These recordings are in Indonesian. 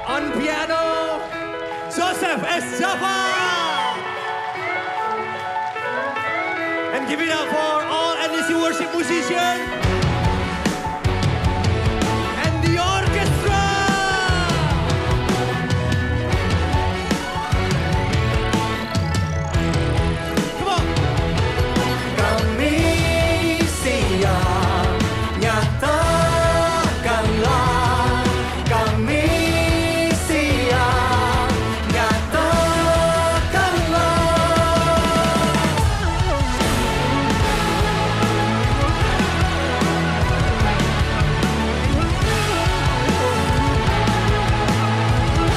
On piano, Joseph S. Java. And give it up for all NDC worship musicians. And the orchestra. Come on. Kami siap, nyatakanlah. Kami siap, nyatakanlah.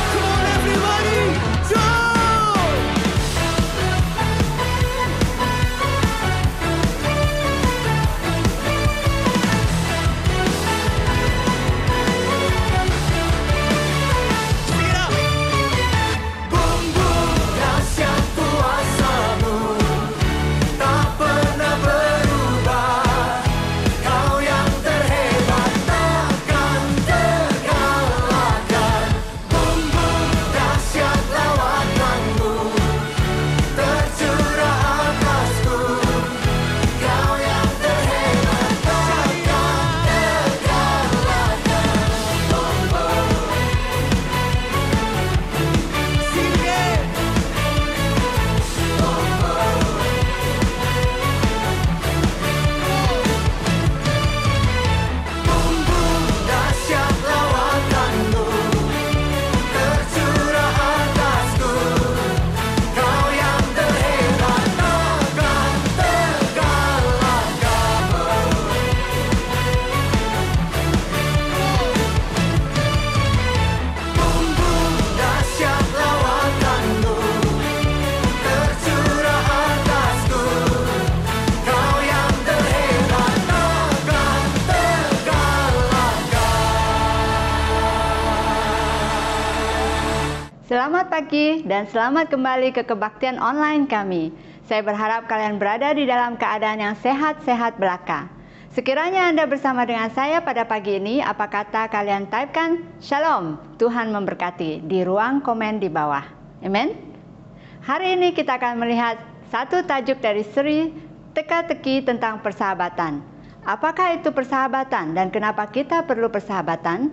Come on, everybody. Go! Sing it out. Bumbu dahsyat kuasa-Mu tak pernah berubah. Kau yang terhebat takkan terkalahkan. Bumbu dahsyat lawatan-Mu tercurah atasku. Kau yang terhebat takkan terkalahkan. Sing it again. Bumbu dahsyat lawatan-Mu tercurah atasku. Kau yang terhebat takkan terkalahkan. Bumbu dahsyat lawatan-Mu tercurah atasku. Kau yang terhebat takkan terkalahkan. Selamat pagi dan selamat kembali ke kebaktian online kami. Saya berharap kalian berada di dalam keadaan yang sehat-sehat belaka. Sekiranya Anda bersama dengan saya pada pagi ini, apa kata kalian typekan Shalom, Tuhan memberkati di ruang komen di bawah. Amin. Hari ini kita akan melihat satu tajuk dari seri teka-teki tentang persahabatan. Apakah itu persahabatan dan kenapa kita perlu persahabatan?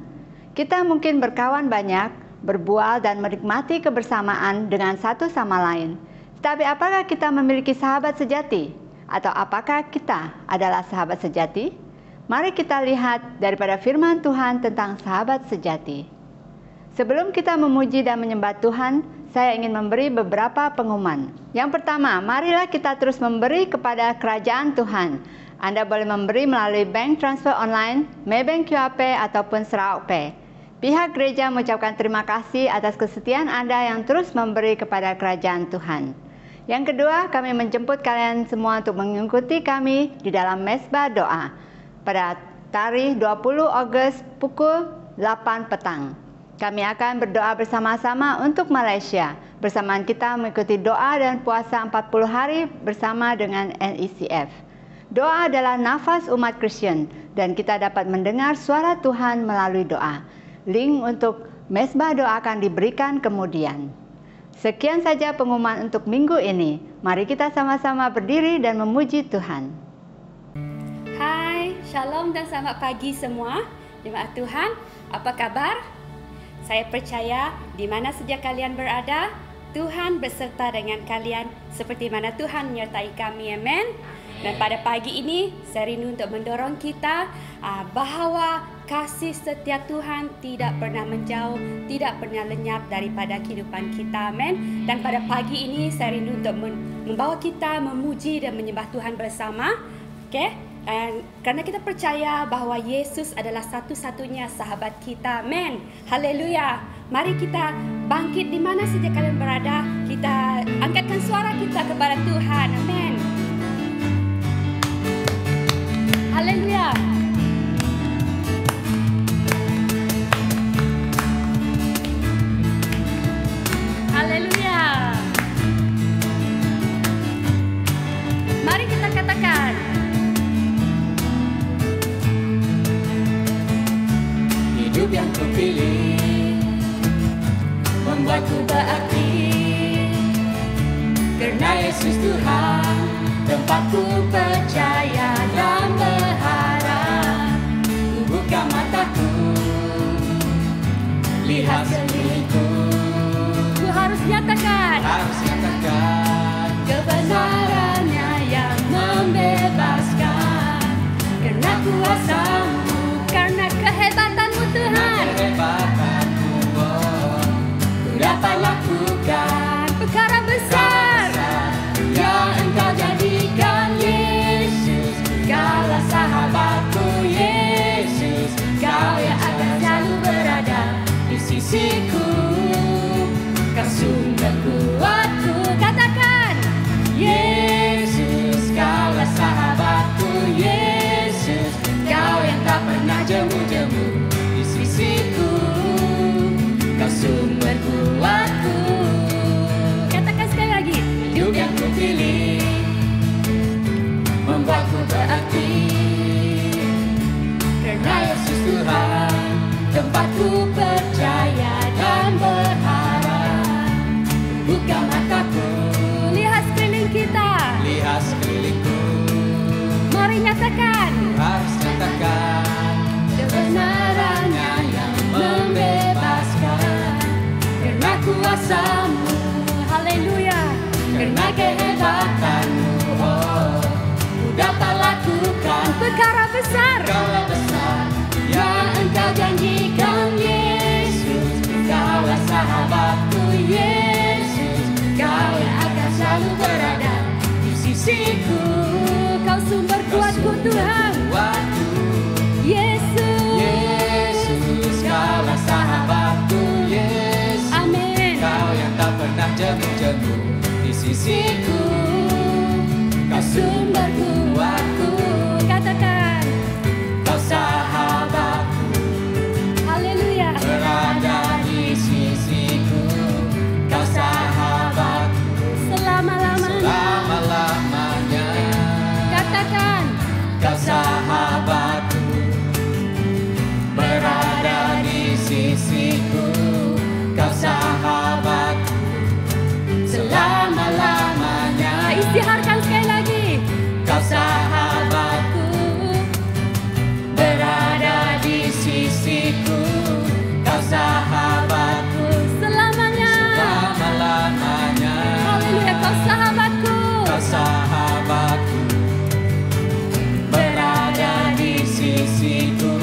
Kita mungkin berkawan banyak, berbual dan menikmati kebersamaan dengan satu sama lain. Tetapi apakah kita memiliki sahabat sejati? Atau apakah kita adalah sahabat sejati? Mari kita lihat daripada firman Tuhan tentang sahabat sejati. Sebelum kita memuji dan menyembah Tuhan, saya ingin memberi beberapa pengumuman. Yang pertama, marilah kita terus memberi kepada kerajaan Tuhan. Anda boleh memberi melalui bank transfer online, Maybank QAP ataupun Sarawak Pay. Pihak gereja mengucapkan terima kasih atas kesetiaan Anda yang terus memberi kepada kerajaan Tuhan. Yang kedua, kami menjemput kalian semua untuk mengikuti kami di dalam mesbah doa pada tarikh 20 Ogos pukul 8 petang. Kami akan berdoa bersama-sama untuk Malaysia. Bersamaan kita mengikuti doa dan puasa 40 hari bersama dengan NECF. Doa adalah nafas umat Kristen dan kita dapat mendengar suara Tuhan melalui doa. Link untuk mesbah doa akan diberikan kemudian. Sekian saja pengumuman untuk minggu ini. Mari kita sama-sama berdiri dan memuji Tuhan. Hai, Shalom dan selamat pagi semua. Jemaat Tuhan, apa kabar? Saya percaya di mana saja kalian berada, Tuhan beserta dengan kalian seperti mana Tuhan menyertai kami. Amin. Dan pada pagi ini, saya rindu untuk mendorong kita bahawa kasih setia Tuhan tidak pernah menjauh, tidak pernah lenyap daripada kehidupan kita. Amin. Dan pada pagi ini, saya rindu untuk membawa kita memuji dan menyembah Tuhan bersama. Okay? Karena kita percaya bahawa Yesus adalah satu-satunya sahabat kita. Amin. Haleluya. Mari kita bangkit di mana saja kalian berada. Kita angkatkan suara kita kepada Tuhan. Amin. Haleluya. Haleluya. Mari kita katakan, Hidup yang kupilih membuatku berarti. Karena Yesus Tuhan, tempatku percaya dan berharap. Ku buka mataku, lihat sekelilingku. Ku harus nyatakan kebenarannya yang membebaskan. Karena kuasa-Mu, karena kehebatan-Mu Tuhan, ku dapat lakukan perkara besar yang Engkau jadikan. Yesus, Kaulah sahabatku. Yesus, Kau yang akan selalu berada di sisiku. Kau sumber kuatku. Katakan, Yesus, Kaulah sahabatku. Yesus, Kau yang tak pernah jemu-jemu di sisiku. Kau sumber kuatku. Katakan sekali lagi, hidup yang ku pilih membuatku berarti. Karena Yesus Tuhan, tempatku percaya dan berharap. Buka mataku, lihat sekeliling kita. Lihat sekelilingku, Mari nyatakan harus nyatakan kebenarannya yang membebaskan. Karena kuasa-Mu, haleluya. Karena kehebatan-Mu, oh, ku dapat lakukan perkara besar Kaulah besar yang Engkau janjikan. Yesus, Kaulah sahabatku. Yesus, Kau yang akan selalu berada di sisiku. Kau sumber kuatku Tuhan. kuatku. Yesus, Yesus, Kaulah sahabatku. Yesus, amin. Kau yang tak pernah jemu-jemu di sisiku. Kau sumber kuatku. Katakan, Kau sahabatku, haleluya. berada di sisiku. Kau sahabatku Selama-lamanya. selama-lamanya. Katakan, Kau sahabatku, berada di sisiku. Kau sahabatku selama-lamanya. istiharkan sekali lagi. Kau sahabatku, berada di sisiku. Kau sahabatku Selamanya. selama-lamanya. Haleluya, Kau sahabatku. Kau sahabatku, berada di sisiku.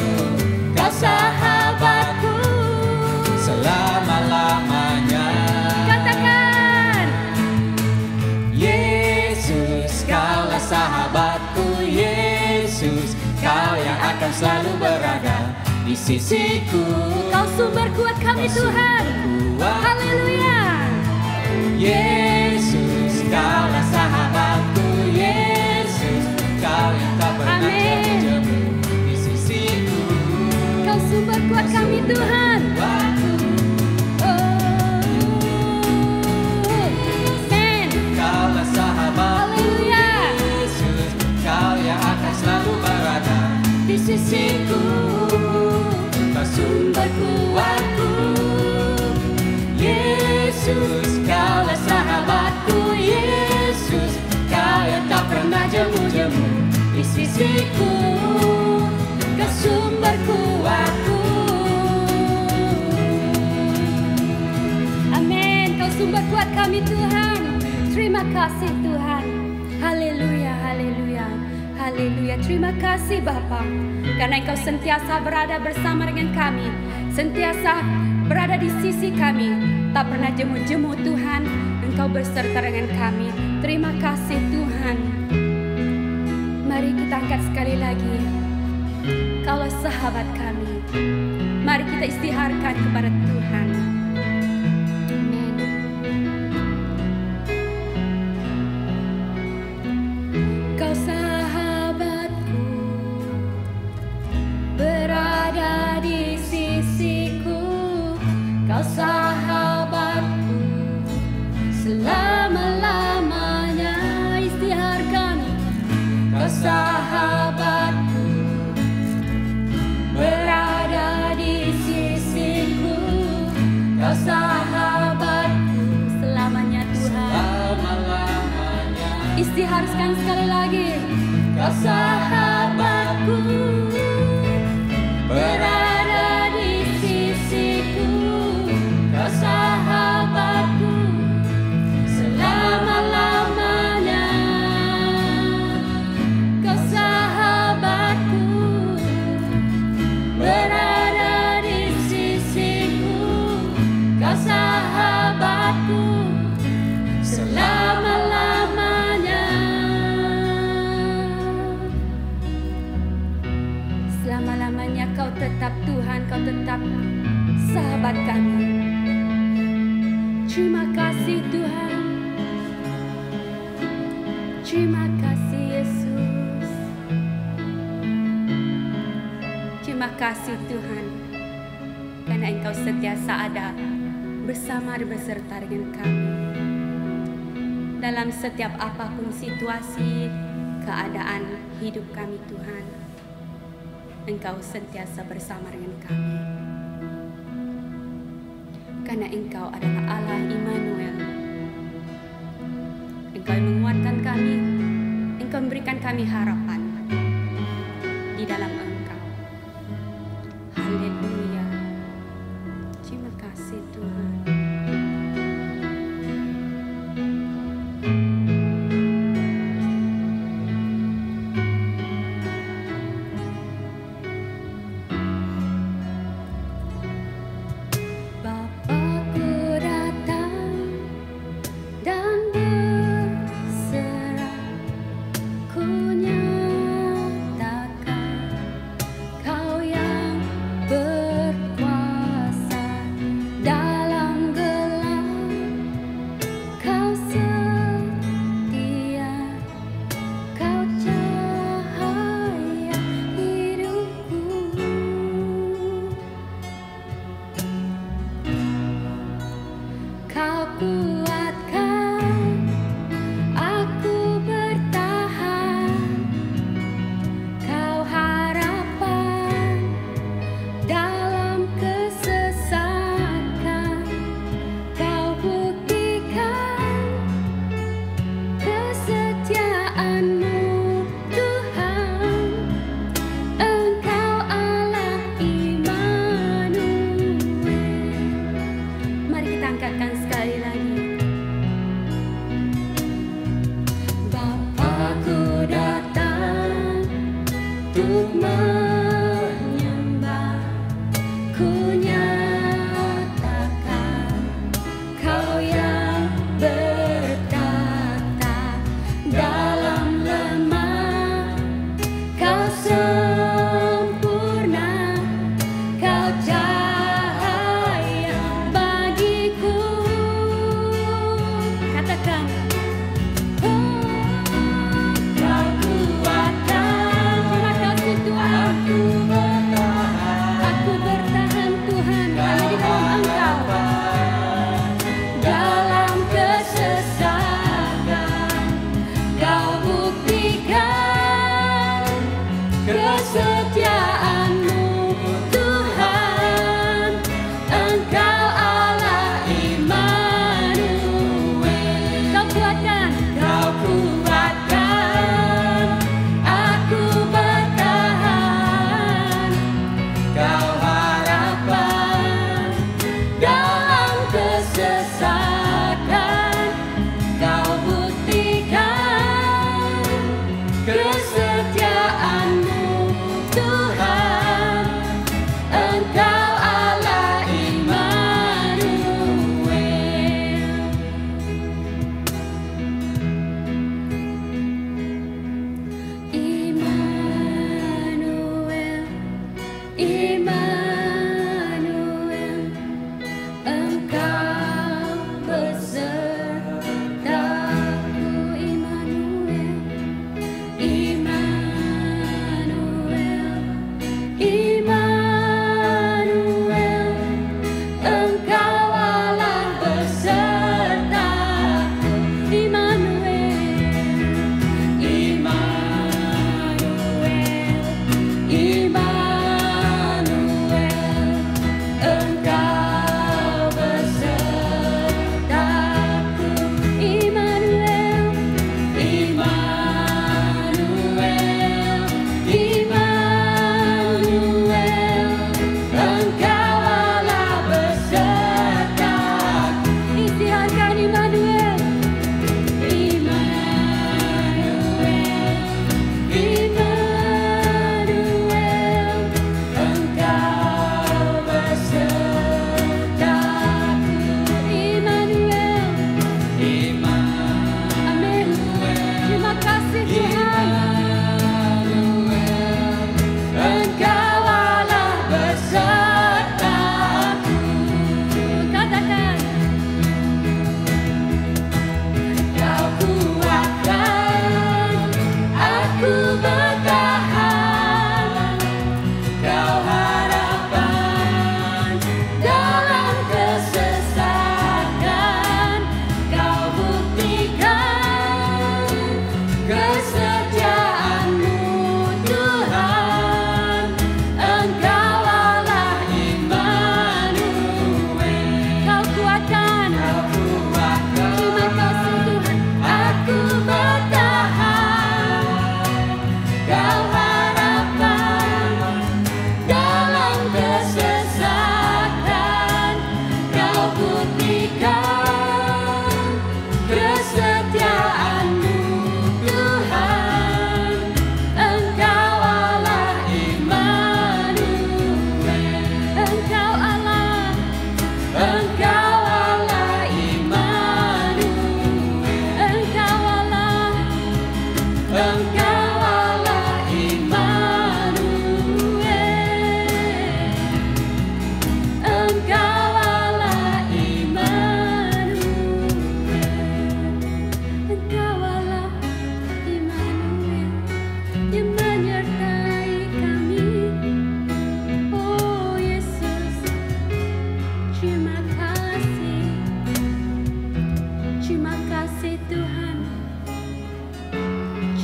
Kau sahabatku selama-lamanya. Katakan, Yesus, Kaulah sahabatku. Yesus, Kau yang akan selalu berada di sisiku. Kau sumber kuat kami Tuhan. Haleluya. Yesus, Kaulah sahabatku. Yesus, Kau yang tak pernah Amin. jemu-jemu di sisiku. Kau sumber kuat kami Tuhan. Waktu Oh, amen. Kaulah sahabatku. Haleluya. Yesus, Kau yang akan selalu berada Di sisiku, Kau sumber kuatku. Yesus, Kaulah sahabatku. Yesus, Kau yang tak pernah jemu-jemu di sisiku. Kau sumber kuatku. amin. Kau sumber kuat kami Tuhan. Terima kasih Tuhan. Haleluya, haleluya, haleluya. Terima kasih Bapa, karena Engkau sentiasa berada bersama dengan kami, sentiasa berada di sisi kami, tak pernah jemu-jemu Tuhan. Engkau berserta dengan kami. Terima kasih Tuhan. Mari kita angkat sekali lagi. Kaulah sahabat kami. Mari kita istiharkan kepada Tuhan. Amin. Kau sahabatku, berada di sisiku. Kau sahabatku selama-lamanya. Istiharkan. Kau sahabatku, berada di sisiku. Kau sahabatku Istiharuskan sekali lagi. Kau sahabatku, berada di sisiku. Kau sahabatku selama-lamanya. Kau sahabatku, berada di sisiku. Kau sahabatku selama-lamanya. Selama-lamanya kau tetap Tuhan, kau tetap sahabat kami. Terima kasih Tuhan. Terima kasih Yesus. Terima kasih Tuhan, karena Engkau sentiasa ada bersama dan beserta dengan kami. Dalam setiap apapun situasi, keadaan hidup kami Tuhan, Engkau sentiasa bersama dengan kami. Karena Engkau adalah Allah Immanuel. Engkau menguatkan kami, Engkau memberikan kami harapan di dalam Engkau. Haleluya. Terima kasih Tuhan. Bapa-Ku datang dan berserah, ku nyatakan Kau yang berkuasa dalam gelap. Kau setia, Kau cahaya hidupku. Kau kuatkan aku bertahan. Kau harapan dalam kesesakan. Kau buktikan kesetiaan-Mu Tuhan. Engkau Allah Immanuel. Mari kita angkatkan sekali lagi. Bapa-Ku datang untuk menyembah, ku nyatakan Kau yang bertata dalam lemah. Kau sempurna, Kau cahaya bagiku.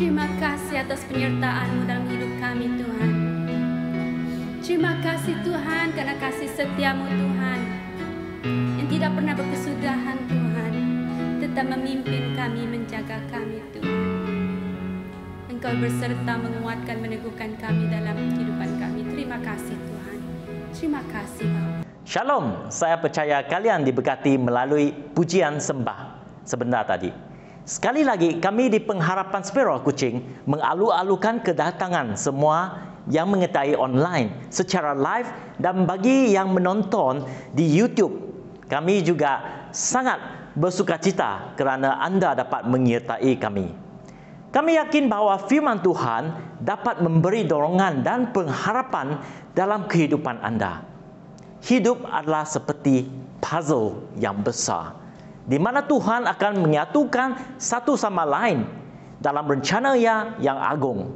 Terima kasih atas penyertaan-Mu dalam hidup kami, Tuhan. Terima kasih Tuhan karena kasih setia-Mu, Tuhan, yang tidak pernah berkesudahan, Tuhan, tetap memimpin kami, menjaga kami, Tuhan. Engkau berserta menguatkan, meneguhkan kami dalam kehidupan kami. Terima kasih Tuhan. Terima kasih Bapa. Shalom, saya percaya kalian diberkati melalui pujian sembah sebentar tadi. Sekali lagi, kami di Pengharapan Spiritual Kuching mengalu-alukan kedatangan semua yang menyertai online secara live, dan bagi yang menonton di YouTube, kami juga sangat bersukacita kerana anda dapat menyertai kami. Kami yakin bahawa firman Tuhan dapat memberi dorongan dan pengharapan dalam kehidupan anda. Hidup adalah seperti puzzle yang besar, di mana Tuhan akan menyatukan satu sama lain dalam rencana-Nya yang agung.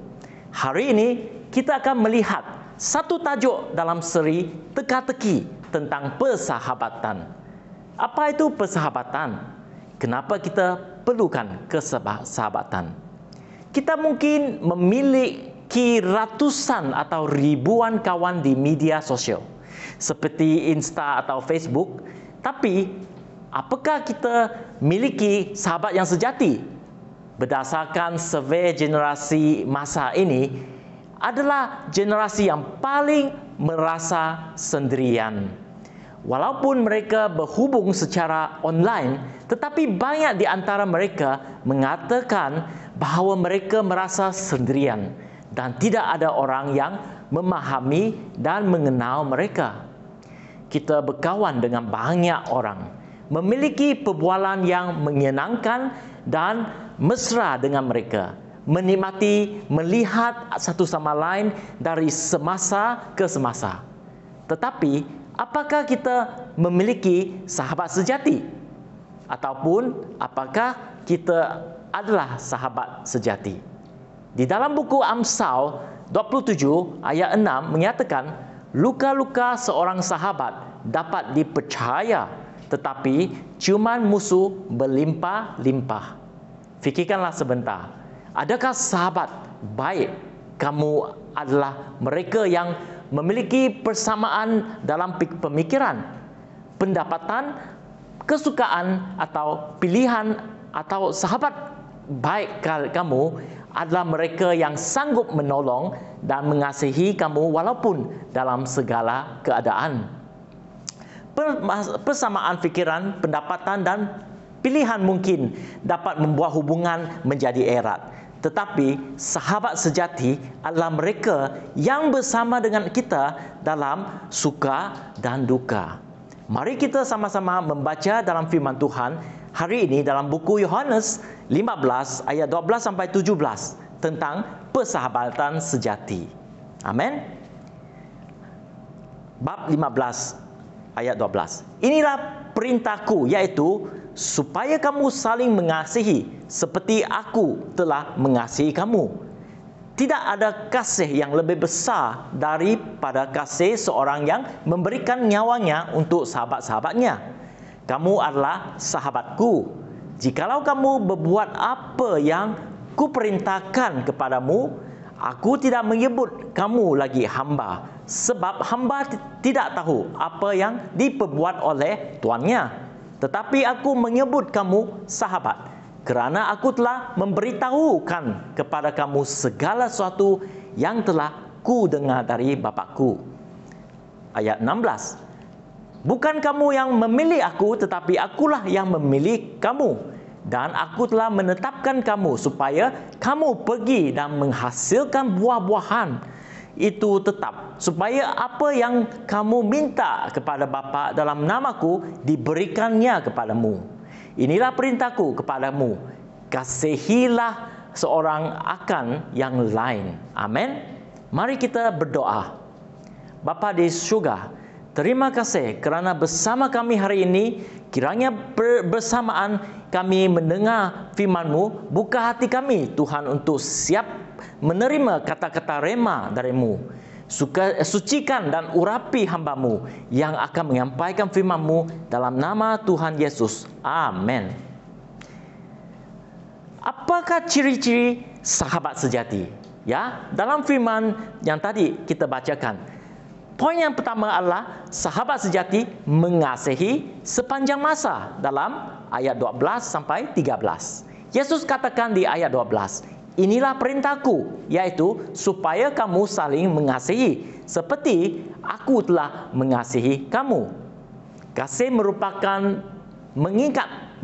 Hari ini kita akan melihat satu tajuk dalam seri teka-teki tentang persahabatan. Apa itu persahabatan? Kenapa kita perlukan persahabatan? Kita mungkin memiliki ratusan atau ribuan kawan di media sosial seperti Insta atau Facebook, tapi apakah kita miliki sahabat yang sejati? Berdasarkan survei generasi masa ini, adalah generasi yang paling merasa sendirian. Walaupun mereka berhubung secara online, tetapi banyak di antara mereka mengatakan bahawa mereka merasa sendirian dan tidak ada orang yang memahami dan mengenal mereka. Kita berkawan dengan banyak orang, memiliki perbualan yang menyenangkan dan mesra dengan mereka, menikmati melihat satu sama lain dari semasa ke semasa. Tetapi, apakah kita memiliki sahabat sejati? Ataupun apakah kita adalah sahabat sejati? Di dalam buku Amsal 27 ayat 6 menyatakan, luka-luka seorang sahabat dapat dipercaya, tetapi ciuman musuh berlimpah-limpah. Fikirkanlah sebentar. Adakah sahabat baik kamu adalah mereka yang memiliki persamaan dalam pemikiran, pendapatan, kesukaan atau pilihan, atau sahabat baik kamu adalah mereka yang sanggup menolong dan mengasihi kamu walaupun dalam segala keadaan. Persamaan fikiran, pendapatan dan pilihan mungkin dapat membuat hubungan menjadi erat. Tetapi sahabat sejati adalah mereka yang bersama dengan kita dalam suka dan duka. Mari kita sama-sama membaca dalam firman Tuhan hari ini dalam buku Yohanes 15 ayat 12 sampai 17 tentang persahabatan sejati. Amin. Bab 15 ayat 12. Inilah perintahku, iaitu supaya kamu saling mengasihi seperti aku telah mengasihi kamu. Tidak ada kasih yang lebih besar daripada kasih seorang yang memberikan nyawanya untuk sahabat-sahabatnya. Kamu adalah sahabatku jikalau kamu berbuat apa yang kuperintahkan kepadamu. Aku tidak menyebut kamu lagi hamba, sebab hamba tidak tahu apa yang diperbuat oleh tuannya. Tetapi aku menyebut kamu sahabat, kerana aku telah memberitahukan kepada kamu segala sesuatu yang telah ku dengar dari Bapakku. Ayat 16. Bukan kamu yang memilih aku, tetapi akulah yang memilih kamu. Dan aku telah menetapkan kamu supaya kamu pergi dan menghasilkan buah-buahan itu tetap, supaya apa yang kamu minta kepada Bapa dalam namaku diberikannya kepadamu. Inilah perintahku kepadamu, kasihilah seorang akan yang lain. Amin. Mari kita berdoa. Bapa di syurga, terima kasih kerana bersama kami hari ini. Kiranya bersamaan kami mendengar firman-Mu, buka hati kami Tuhan untuk siap menerima kata-kata rema dari-Mu. Sucikan dan urapi hamba-Mu yang akan menyampaikan firman-Mu dalam nama Tuhan Yesus. Amin. Apa apakah ciri-ciri sahabat sejati? Ya, dalam firman yang tadi kita bacakan, poin yang pertama adalah sahabat sejati mengasihi sepanjang masa dalam ayat 12 sampai 13. Yesus katakan di ayat 12, inilah perintahku, yaitu supaya kamu saling mengasihi seperti aku telah mengasihi kamu. Kasih merupakan mengikat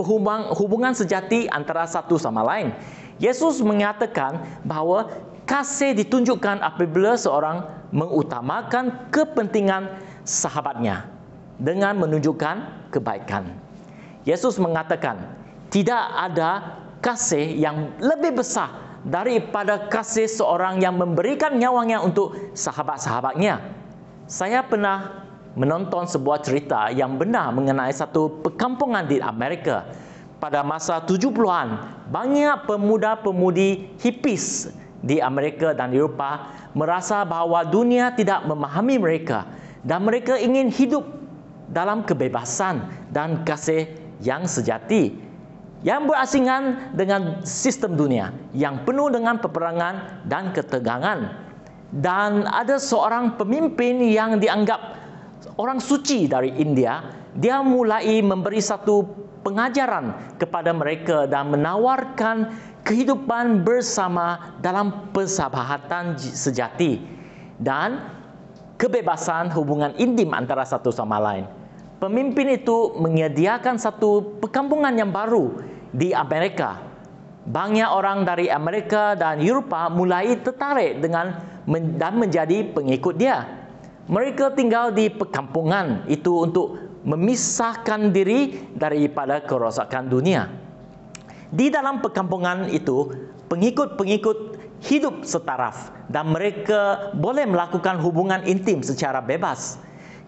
hubungan sejati antara satu sama lain. Yesus mengatakan bahawa kasih ditunjukkan apabila seorang mengutamakan kepentingan sahabatnya dengan menunjukkan kebaikan. Yesus mengatakan, tidak ada kasih yang lebih besar daripada kasih seorang yang memberikan nyawanya untuk sahabat-sahabatnya. Saya pernah menonton sebuah cerita yang benar mengenai satu perkampungan di Amerika. Pada masa 70-an, banyak pemuda-pemudi hippies di Amerika dan Eropah merasa bahawa dunia tidak memahami mereka dan mereka ingin hidup dalam kebebasan dan kasih yang sejati, yang berasingan dengan sistem dunia yang penuh dengan peperangan dan ketegangan. Dan ada seorang pemimpin yang dianggap orang suci dari India, dia mulai memberi satu pengajaran kepada mereka dan menawarkan kehidupan bersama dalam persahabatan sejati dan kebebasan hubungan intim antara satu sama lain. Pemimpin itu menyediakan satu perkampungan yang baru di Amerika. Banyak orang dari Amerika dan Eropah mulai tertarik dan menjadi pengikut dia. Mereka tinggal di perkampungan itu untuk memisahkan diri daripada kerosakan dunia. Di dalam perkampungan itu, pengikut-pengikut hidup setaraf dan mereka boleh melakukan hubungan intim secara bebas.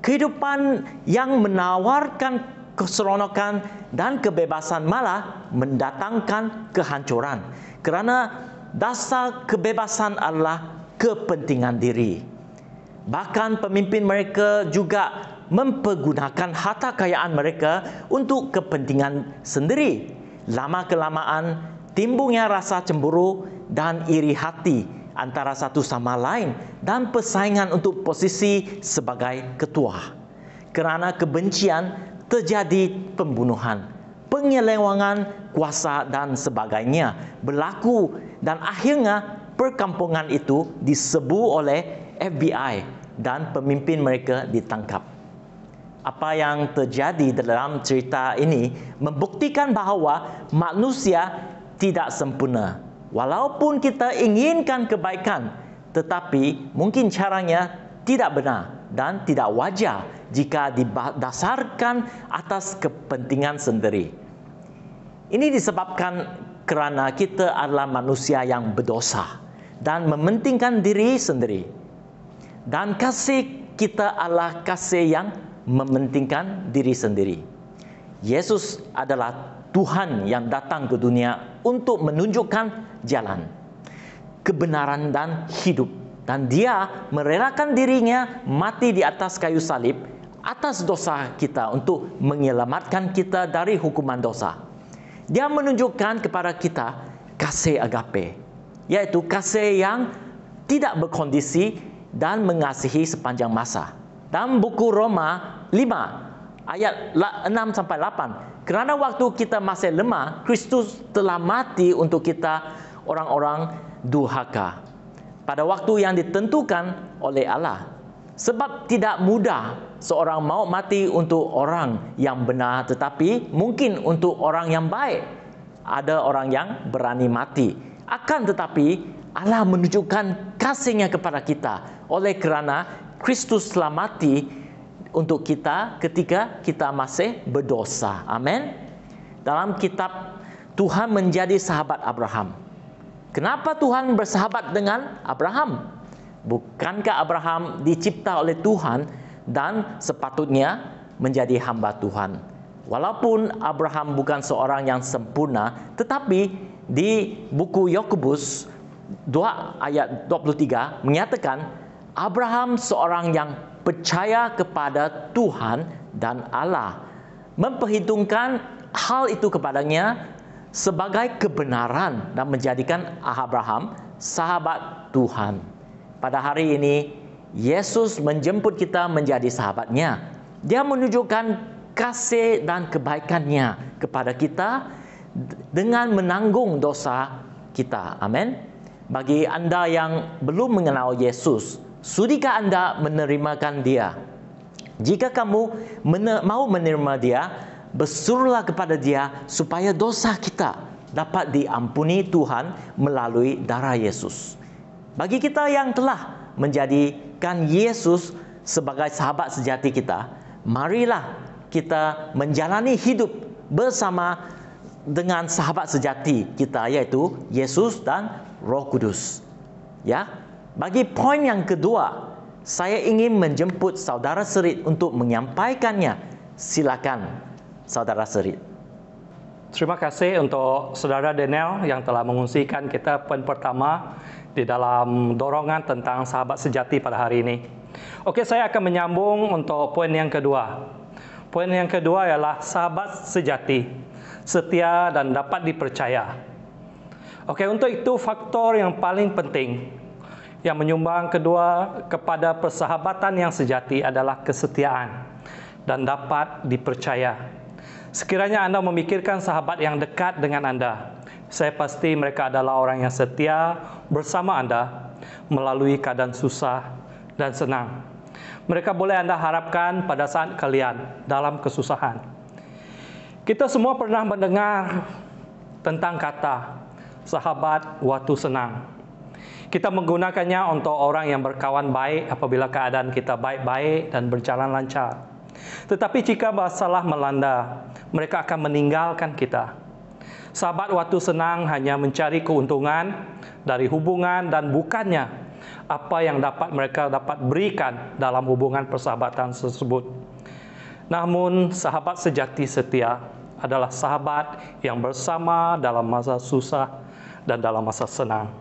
Kehidupan yang menawarkan keseronokan dan kebebasan malah mendatangkan kehancuran, kerana dasar kebebasan adalah kepentingan diri. Bahkan pemimpin mereka juga mempergunakan harta kekayaan mereka untuk kepentingan sendiri. Lama-kelamaan timbulnya rasa cemburu dan iri hati antara satu sama lain dan persaingan untuk posisi sebagai ketua. Kerana kebencian terjadi pembunuhan, penyelewengan kuasa dan sebagainya berlaku dan akhirnya perkampungan itu diserbu oleh FBI dan pemimpin mereka ditangkap. Apa yang terjadi dalam cerita ini membuktikan bahawa manusia tidak sempurna. Walaupun kita inginkan kebaikan, tetapi mungkin caranya tidak benar dan tidak wajar jika didasarkan atas kepentingan sendiri. Ini disebabkan kerana kita adalah manusia yang berdosa dan mementingkan diri sendiri. Dan kasih kita adalah kasih yang mementingkan diri sendiri. Yesus adalah Tuhan yang datang ke dunia untuk menunjukkan jalan, kebenaran dan hidup. Dan dia merelakan dirinya mati di atas kayu salib atas dosa kita untuk menyelamatkan kita dari hukuman dosa. Dia menunjukkan kepada kita kasih agape, yaitu kasih yang tidak berkondisi dan mengasihi sepanjang masa. Dalam buku Roma 5 ayat 6-8, kerana waktu kita masih lemah, Kristus telah mati untuk kita orang-orang durhaka pada waktu yang ditentukan oleh Allah. Sebab tidak mudah seorang mau mati untuk orang yang benar, tetapi mungkin untuk orang yang baik. Ada orang yang berani mati. Akan tetapi Allah menunjukkan kasih-Nya kepada kita oleh kerana Kristus telah mati untuk kita ketika kita masih berdosa. Amin. Dalam kitab, Tuhan menjadi sahabat Abraham. Kenapa Tuhan bersahabat dengan Abraham? Bukankah Abraham dicipta oleh Tuhan dan sepatutnya menjadi hamba Tuhan? Walaupun Abraham bukan seorang yang sempurna, tetapi di buku Yakobus 2 ayat 23 menyatakan Abraham seorang yang percaya kepada Tuhan dan Allah, memperhitungkan hal itu kepadanya sebagai kebenaran dan menjadikan Abraham sahabat Tuhan. Pada hari ini, Yesus menjemput kita menjadi sahabatnya. Dia menunjukkan kasih dan kebaikannya kepada kita dengan menanggung dosa kita. Amin. Bagi anda yang belum mengenal Yesus, sudikah anda menerimakan Dia? Jika kamu mau menerima Dia, berserulah kepada Dia supaya dosa kita dapat diampuni Tuhan melalui darah Yesus. Bagi kita yang telah menjadikan Yesus sebagai sahabat sejati kita, marilah kita menjalani hidup bersama dengan sahabat sejati kita, yaitu Yesus dan Roh Kudus. Ya, bagi poin yang kedua, saya ingin menjemput saudara Serit untuk menyampaikannya. Silakan, saudara Serit. Terima kasih untuk saudara Daniel yang telah mengungsikan kita poin pertama di dalam dorongan tentang sahabat sejati pada hari ini. Okey, saya akan menyambung untuk poin yang kedua. Poin yang kedua ialah sahabat sejati, setia dan dapat dipercaya. Okey, untuk itu faktor yang paling penting yang menyumbang kedua kepada persahabatan yang sejati adalah kesetiaan dan dapat dipercaya. Sekiranya anda memikirkan sahabat yang dekat dengan anda, saya pasti mereka adalah orang yang setia bersama anda melalui keadaan susah dan senang. Mereka boleh anda harapkan pada saat kalian dalam kesusahan. Kita semua pernah mendengar tentang kata sahabat waktu senang. Kita menggunakannya untuk orang yang berkawan baik apabila keadaan kita baik-baik dan berjalan lancar. Tetapi jika masalah melanda, mereka akan meninggalkan kita. Sahabat waktu senang hanya mencari keuntungan dari hubungan dan bukannya apa yang mereka dapat berikan dalam hubungan persahabatan tersebut. Namun sahabat sejati setia adalah sahabat yang bersama dalam masa susah dan dalam masa senang.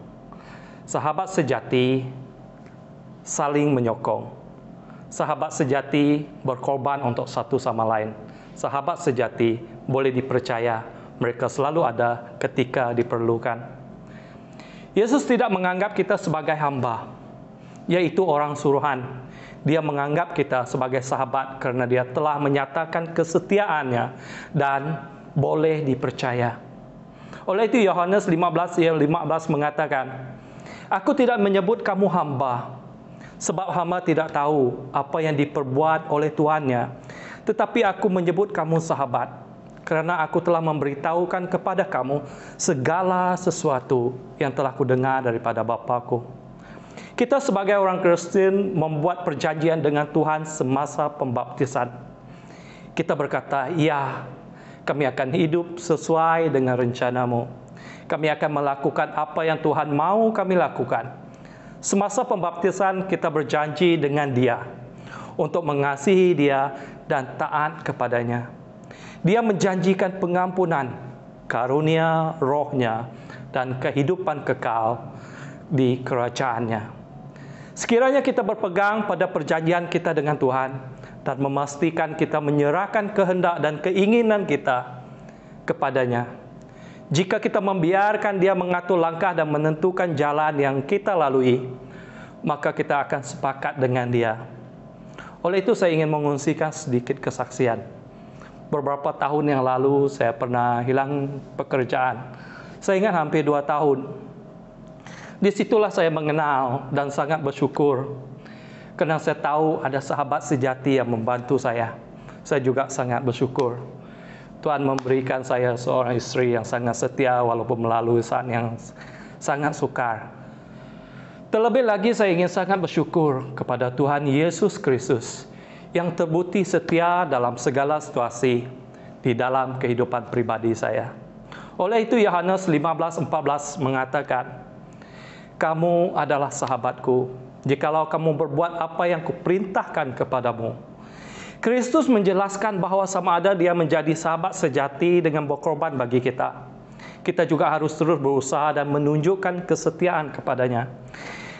Sahabat sejati saling menyokong. Sahabat sejati berkorban untuk satu sama lain. Sahabat sejati boleh dipercaya, mereka selalu ada ketika diperlukan. Yesus tidak menganggap kita sebagai hamba, yaitu orang suruhan. Dia menganggap kita sebagai sahabat kerana dia telah menyatakan kesetiaannya dan boleh dipercaya. Oleh itu Yohanes 15 ayat 15 mengatakan, "Aku tidak menyebut kamu hamba, sebab hamba tidak tahu apa yang diperbuat oleh tuannya. Tetapi aku menyebut kamu sahabat, kerana aku telah memberitahukan kepada kamu segala sesuatu yang telah kudengar daripada Bapa-Ku." Kita sebagai orang Kristen membuat perjanjian dengan Tuhan semasa pembaptisan. Kita berkata, "Ya, kami akan hidup sesuai dengan rencana-Mu. Kami akan melakukan apa yang Tuhan mau kami lakukan." Semasa pembaptisan kita berjanji dengan Dia untuk mengasihi Dia dan taat kepadanya. Dia menjanjikan pengampunan, karunia Roh-Nya dan kehidupan kekal di kerajaan-Nya. Sekiranya kita berpegang pada perjanjian kita dengan Tuhan dan memastikan kita menyerahkan kehendak dan keinginan kita kepadanya. Jika kita membiarkan Dia mengatur langkah dan menentukan jalan yang kita lalui, maka kita akan sepakat dengan Dia. Oleh itu saya ingin mengungsikan sedikit kesaksian. Beberapa tahun yang lalu saya pernah hilang pekerjaan. Saya ingat hampir 2 tahun. Disitulah saya mengenal dan sangat bersyukur kerana saya tahu ada sahabat sejati yang membantu saya. Saya juga sangat bersyukur. Tuhan memberikan saya seorang isteri yang sangat setia walaupun melalui saat yang sangat sukar. Terlebih lagi saya ingin sangat bersyukur kepada Tuhan Yesus Kristus yang terbukti setia dalam segala situasi di dalam kehidupan pribadi saya. Oleh itu Yohanes 15:14 mengatakan, "Kamu adalah sahabatku, jikalau kamu berbuat apa yang kuperintahkan kepadamu." Kristus menjelaskan bahawa sama ada Dia menjadi sahabat sejati dengan berkorban bagi kita. Kita juga harus terus berusaha dan menunjukkan kesetiaan kepadanya.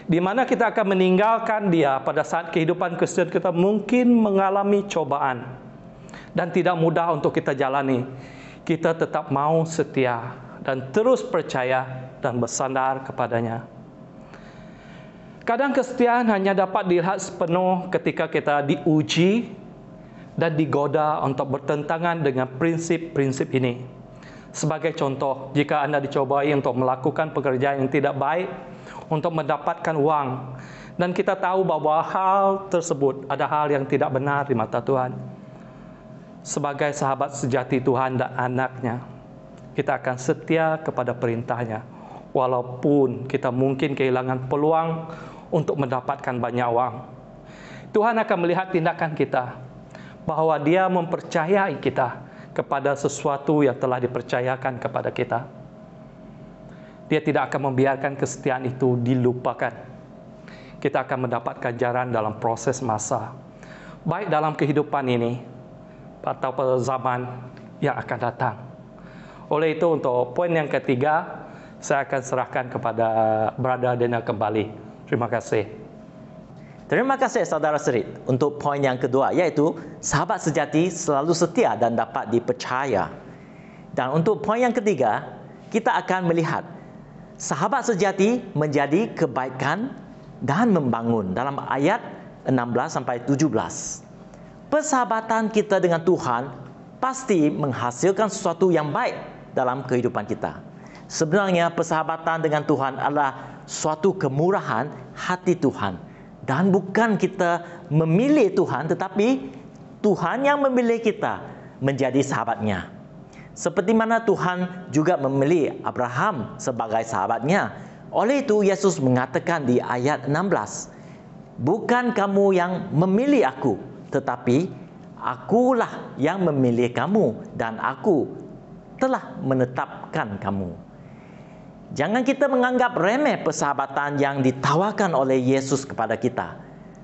Di mana kita akan meninggalkan Dia pada saat kehidupan Kristen kita mungkin mengalami cobaan dan tidak mudah untuk kita jalani. Kita tetap mau setia dan terus percaya dan bersandar kepadanya. Kadang kesetiaan hanya dapat dilihat sepenuh ketika kita diuji dan digoda untuk bertentangan dengan prinsip-prinsip ini. Sebagai contoh, jika Anda dicobai untuk melakukan pekerjaan yang tidak baik untuk mendapatkan uang, dan kita tahu bahwa hal tersebut ada hal yang tidak benar di mata Tuhan. Sebagai sahabat sejati Tuhan dan anaknya, kita akan setia kepada perintahnya, walaupun kita mungkin kehilangan peluang untuk mendapatkan banyak uang. Tuhan akan melihat tindakan kita, bahwa Dia mempercayai kita kepada sesuatu yang telah dipercayakan kepada kita. Dia tidak akan membiarkan kesetiaan itu dilupakan. Kita akan mendapat ganjaran dalam proses masa, baik dalam kehidupan ini atau pada zaman yang akan datang. Oleh itu, untuk poin yang ketiga, saya akan serahkan kepada Brother Daniel kembali. Terima kasih. Terima kasih saudara Serit untuk poin yang kedua, iaitu sahabat sejati selalu setia dan dapat dipercaya. Dan untuk poin yang ketiga, kita akan melihat sahabat sejati menjadi kebaikan dan membangun dalam ayat 16-17. Persahabatan kita dengan Tuhan pasti menghasilkan sesuatu yang baik dalam kehidupan kita. Sebenarnya persahabatan dengan Tuhan adalah suatu kemurahan hati Tuhan. Dan bukan kita memilih Tuhan, tetapi Tuhan yang memilih kita menjadi sahabatnya. Seperti mana Tuhan juga memilih Abraham sebagai sahabatnya. Oleh itu Yesus mengatakan di ayat 16, "Bukan kamu yang memilih aku, tetapi akulah yang memilih kamu dan aku telah menetapkan kamu." Jangan kita menganggap remeh persahabatan yang ditawarkan oleh Yesus kepada kita.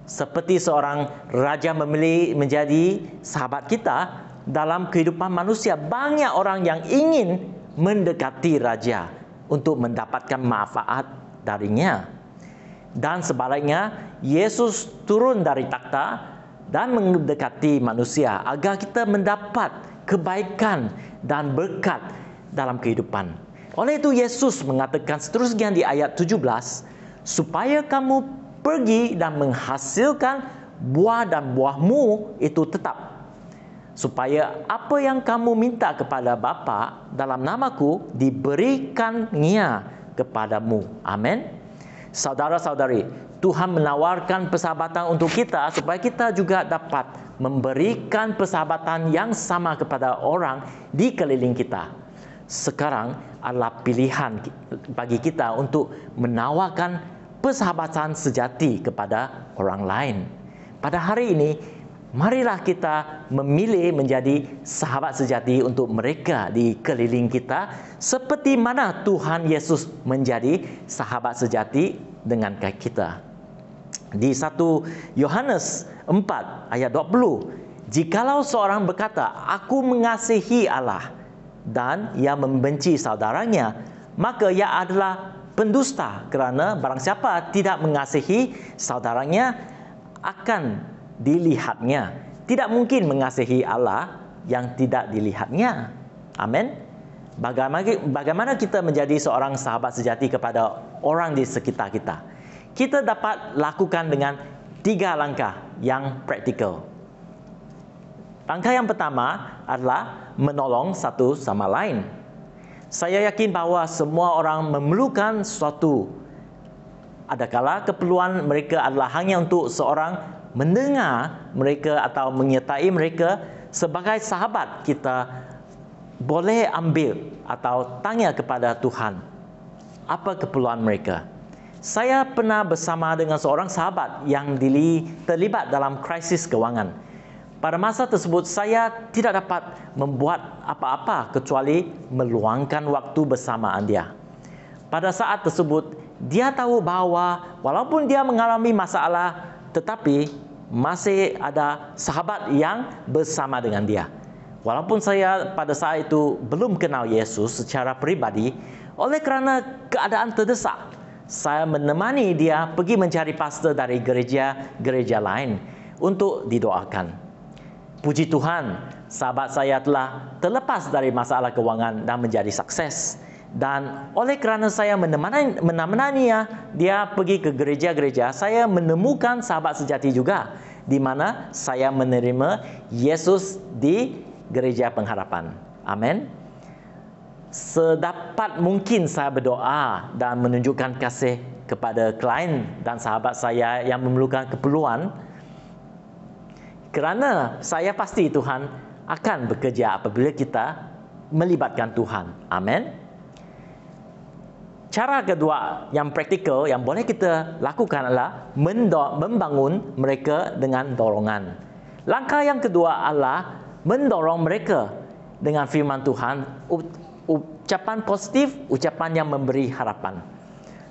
Seperti seorang raja memilih menjadi sahabat kita, dalam kehidupan manusia banyak orang yang ingin mendekati raja untuk mendapatkan manfaat darinya. Dan sebaliknya, Yesus turun dari takhta dan mendekati manusia agar kita mendapat kebaikan dan berkat dalam kehidupan. Oleh itu Yesus mengatakan seterusnya di ayat 17, supaya kamu pergi dan menghasilkan buah dan buahmu itu tetap. Supaya apa yang kamu minta kepada Bapa dalam namaku diberikannya kepadamu. Amin. Saudara-saudari, Tuhan menawarkan persahabatan untuk kita supaya kita juga dapat memberikan persahabatan yang sama kepada orang di keliling kita. Sekarang adalah pilihan bagi kita untuk menawarkan persahabatan sejati kepada orang lain. Pada hari ini, marilah kita memilih menjadi sahabat sejati untuk mereka di keliling kita, seperti mana Tuhan Yesus menjadi sahabat sejati dengan kita. Di 1 Yohanes 4 ayat 20, jikalau seorang berkata, aku mengasihi Allah, dan ia membenci saudaranya, maka ia adalah pendusta, kerana barang siapa tidak mengasihi saudaranya akan dilihatnya. Tidak mungkin mengasihi Allah yang tidak dilihatnya. Amin. Bagaimana kita menjadi seorang sahabat sejati kepada orang di sekitar kita? Kita dapat lakukan dengan 3 langkah yang praktikal. Langkah yang pertama adalah menolong satu sama lain. Saya yakin bahawa semua orang memerlukan sesuatu. Adakala keperluan mereka adalah hanya untuk seorang mendengar mereka atau menyertai mereka. Sebagai sahabat, kita boleh ambil atau tanya kepada Tuhan apa keperluan mereka. Saya pernah bersama dengan seorang sahabat yang terlibat dalam krisis kewangan. Pada masa tersebut, saya tidak dapat membuat apa-apa kecuali meluangkan waktu bersamaan dia. Pada saat tersebut, dia tahu bahawa walaupun dia mengalami masalah, tetapi masih ada sahabat yang bersama dengan dia. Walaupun saya pada saat itu belum kenal Yesus secara pribadi, oleh kerana keadaan terdesak, saya menemani dia pergi mencari pastor dari gereja lain untuk didoakan. Puji Tuhan, sahabat saya telah terlepas dari masalah kewangan dan menjadi sukses. Dan oleh kerana saya menemani dia pergi ke gereja-gereja, saya menemukan sahabat sejati juga, di mana saya menerima Yesus di gereja pengharapan. Amin. Sedapat mungkin saya berdoa dan menunjukkan kasih kepada klien dan sahabat saya yang memerlukan keperluan, kerana saya pasti Tuhan akan bekerja apabila kita melibatkan Tuhan. Amin. Cara kedua yang praktikal yang boleh kita lakukan adalah membangun mereka dengan dorongan. Langkah yang kedua adalah mendorong mereka dengan firman Tuhan, ucapan positif, ucapan yang memberi harapan.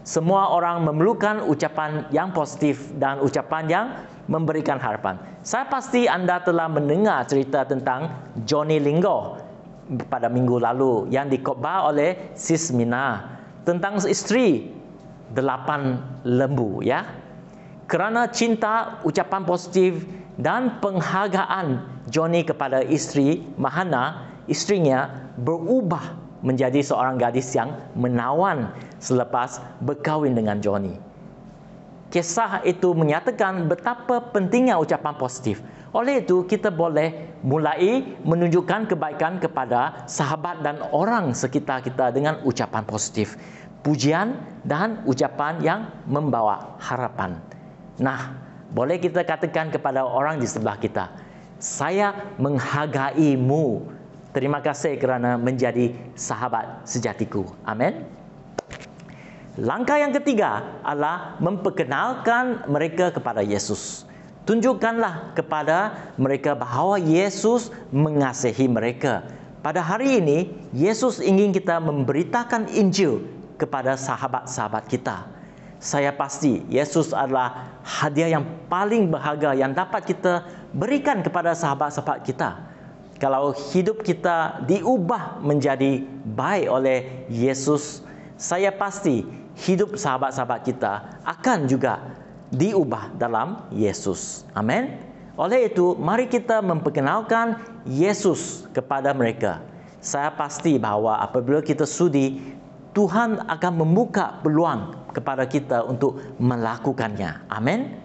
Semua orang memerlukan ucapan yang positif dan ucapan yang memberikan harapan. Saya pasti anda telah mendengar cerita tentang Johnny Lingo pada minggu lalu yang dikhotbah oleh Sis Mina tentang isteri 8 lembu, ya. Kerana cinta, ucapan positif dan penghargaan Johnny kepada isteri Mahana, istrinya berubah menjadi seorang gadis yang menawan selepas berkahwin dengan Johnny. Kisah itu menyatakan betapa pentingnya ucapan positif. Oleh itu, kita boleh mulai menunjukkan kebaikan kepada sahabat dan orang sekitar kita dengan ucapan positif, pujian dan ucapan yang membawa harapan. Nah, boleh kita katakan kepada orang di sebelah kita, saya menghargaimu. Terima kasih kerana menjadi sahabat sejatiku. Amin. Langkah yang ketiga adalah memperkenalkan mereka kepada Yesus. Tunjukkanlah kepada mereka bahawa Yesus mengasihi mereka. Pada hari ini, Yesus ingin kita memberitakan Injil kepada sahabat-sahabat kita. Saya pasti Yesus adalah hadiah yang paling berharga yang dapat kita berikan kepada sahabat-sahabat kita. Kalau hidup kita diubah menjadi baik oleh Yesus, saya pasti hidup sahabat-sahabat kita akan juga diubah dalam Yesus. Amin. Oleh itu, mari kita memperkenalkan Yesus kepada mereka. Saya pasti bahawa apabila kita sudi, Tuhan akan membuka peluang kepada kita untuk melakukannya. Amin.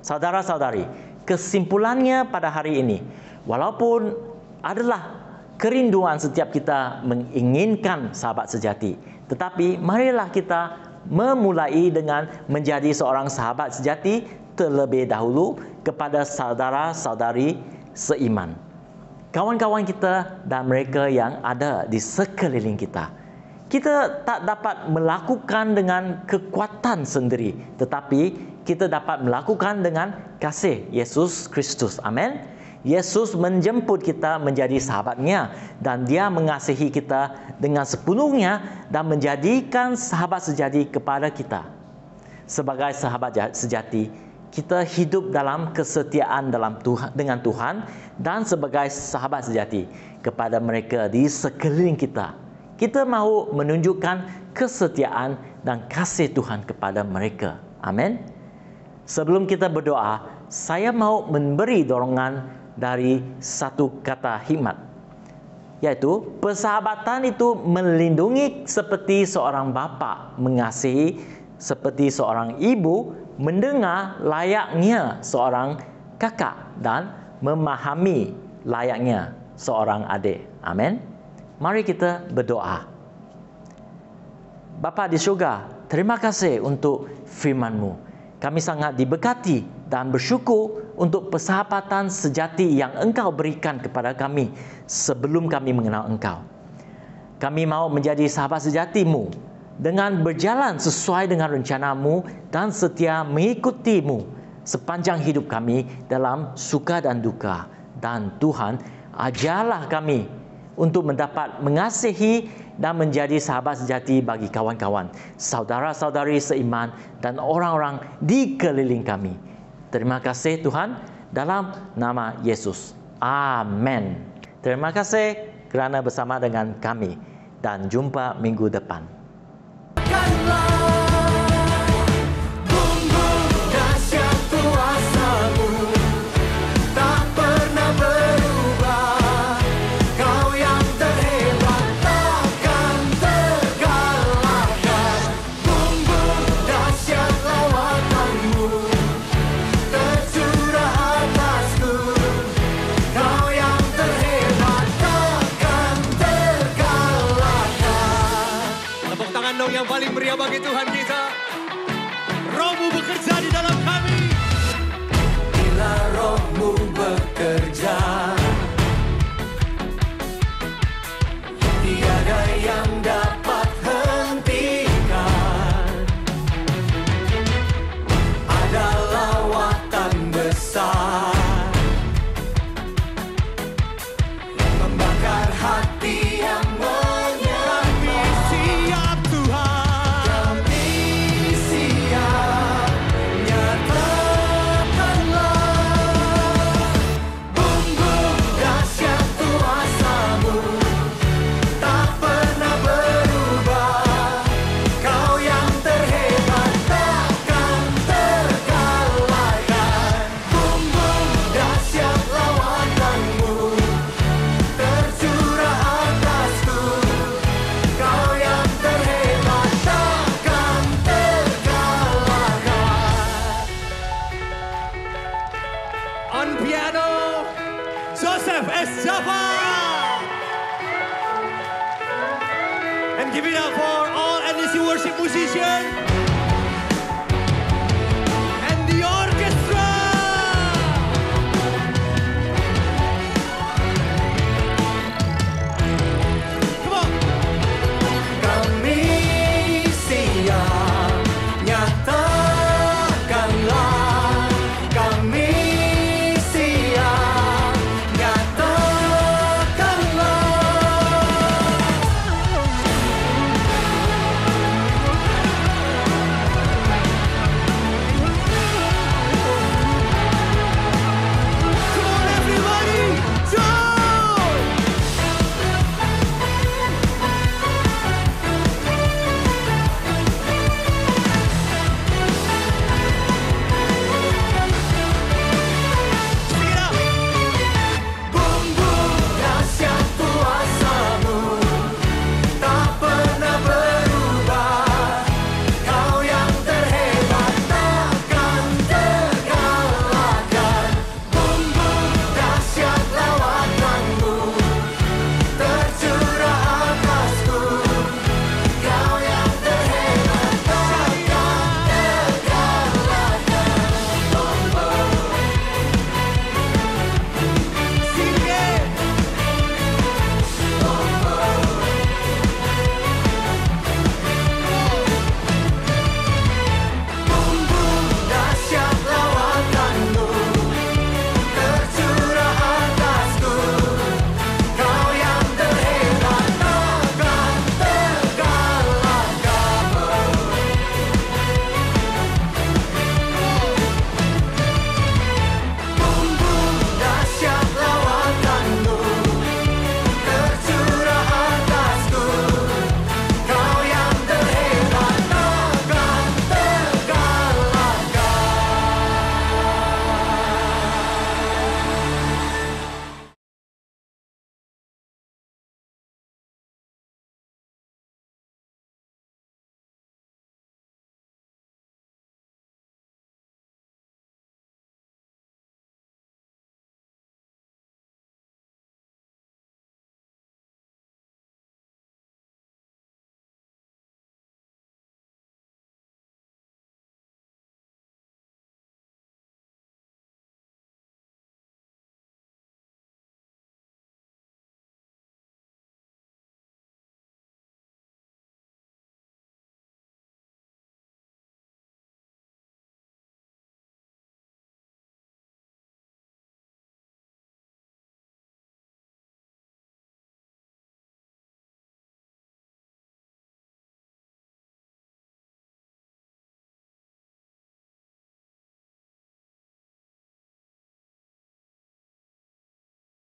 Saudara-saudari, kesimpulannya pada hari ini, walaupun adalah kerinduan setiap kita menginginkan sahabat sejati, tetapi marilah kita memulai dengan menjadi seorang sahabat sejati terlebih dahulu kepada saudara-saudari seiman, kawan-kawan kita dan mereka yang ada di sekeliling kita. Kita tak dapat melakukan dengan kekuatan sendiri, tetapi kita dapat melakukan dengan kasih Yesus Kristus. Amin. Yesus menjemput kita menjadi sahabatnya dan dia mengasihi kita dengan sepenuhnya dan menjadikan sahabat sejati kepada kita. Sebagai sahabat sejati, kita hidup dalam kesetiaan dengan Tuhan dan sebagai sahabat sejati kepada mereka di sekeliling kita. Kita mahu menunjukkan kesetiaan dan kasih Tuhan kepada mereka. Amin. Sebelum kita berdoa, saya mahu memberi dorongan dari satu kata hikmat, yaitu persahabatan itu melindungi seperti seorang bapa mengasihi seperti seorang ibu mendengar layaknya seorang kakak dan memahami layaknya seorang adik. Amin. Mari kita berdoa. Bapa di syurga, terima kasih untuk firman-Mu. Kami sangat diberkati dan bersyukur untuk persahabatan sejati yang Engkau berikan kepada kami sebelum kami mengenal Engkau. Kami mahu menjadi sahabat sejati-Mu dengan berjalan sesuai dengan rencana-Mu dan setia mengikuti-Mu sepanjang hidup kami dalam suka dan duka. Dan Tuhan, ajarlah kami untuk mendapat mengasihi dan menjadi sahabat sejati bagi kawan-kawan, saudara-saudari seiman dan orang-orang di keliling kami. Terima kasih Tuhan, dalam nama Yesus. Amin. Terima kasih kerana bersama dengan kami dan jumpa minggu depan. bagi Tuhan kita. Roh-Mu bekerja di dalam kami. Bila Roh-Mu bekerja, tiada yang dapat hentikan. Ada lawatan besar membakar hati yang Kami siap Tuhan. kami siap. Nyatakanlah bumbu dahsyat kuasa-Mu tak pernah berubah. Kau yang terhebat takkan terkalahkan. Bumbu dahsyat lawatan-Mu tercurah atasku. Kau yang terhebat takkan terkalahkan. On piano, Joseph S. Java. And give it up for all NDC worship musicians.